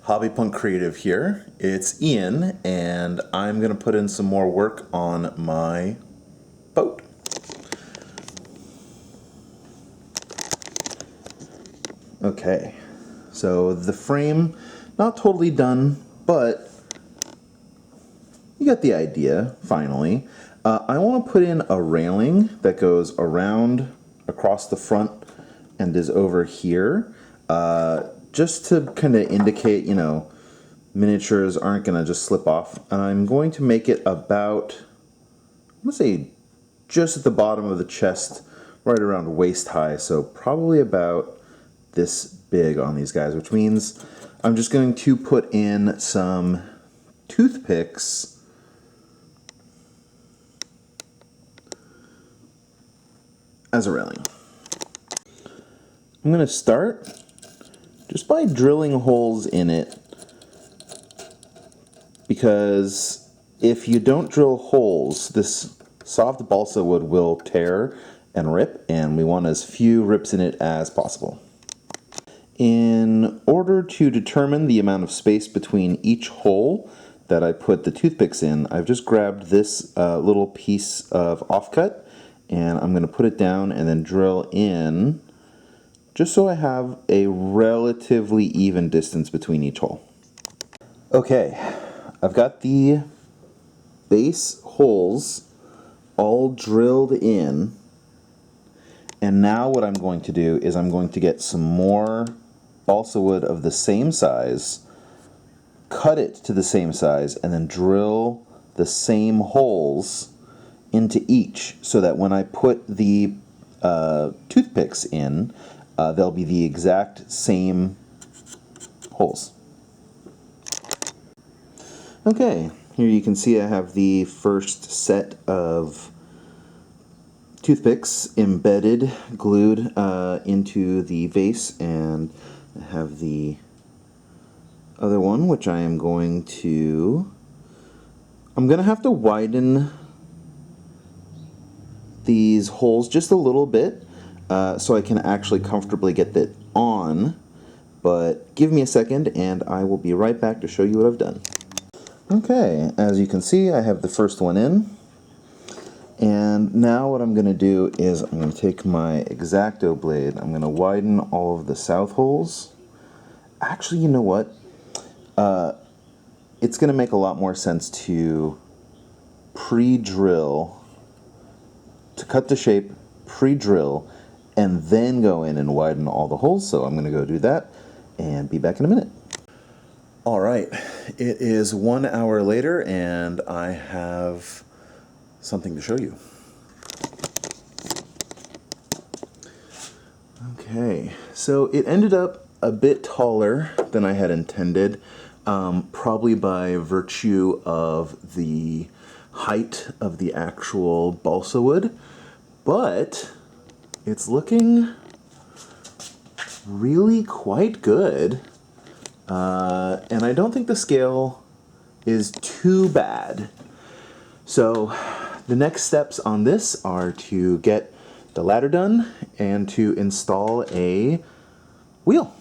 Hobby Punk Creative here. It's Ian, and I'm going to put in some more work on my boat. Okay, so the frame, not totally done, but you get the idea, finally. I want to put in a railing that goes around, across the front, and is over here. Just to kind of indicate, you know, miniatures aren't going to just slip off. I'm going to make it about, I'm going to say just at the bottom of the chest, right around waist high, so probably about this big on these guys, which means I'm just going to put in some toothpicks as a railing. I'm going to start just by drilling holes in it, because if you don't drill holes, this soft balsa wood will tear and rip, and we want as few rips in it as possible. In order to determine the amount of space between each hole that I put the toothpicks in, I've just grabbed this little piece of offcut, and I'm going to put it down and then drill in, just so I have a relatively even distance between each hole. Okay, I've got the base holes all drilled in, and now what I'm going to do is I'm going to get some more balsa wood of the same size, cut it to the same size, and then drill the same holes into each, so that when I put the toothpicks in, they'll be the exact same holes. Okay, here you can see I have the first set of toothpicks embedded, glued into the vase, and I have the other one, which I'm going to have to widen these holes just a little bit so I can actually comfortably get that on, but give me a second and I will be right back to show you what I've done. Okay, as you can see, I have the first one in, and now what I'm going to do is I'm going to take my X-Acto blade, I'm going to widen all of the south holes. Actually, you know what? It's going to make a lot more sense to pre-drill, to cut the shape, pre-drill, and then go in and widen all the holes. So I'm going to go do that and be back in a minute. All right, it is 1 hour later and I have something to show you. Okay, so it ended up a bit taller than I had intended, probably by virtue of the height of the actual balsa wood, but it's looking really quite good, and I don't think the scale is too bad. So the next steps on this are to get the ladder done and to install a wheel.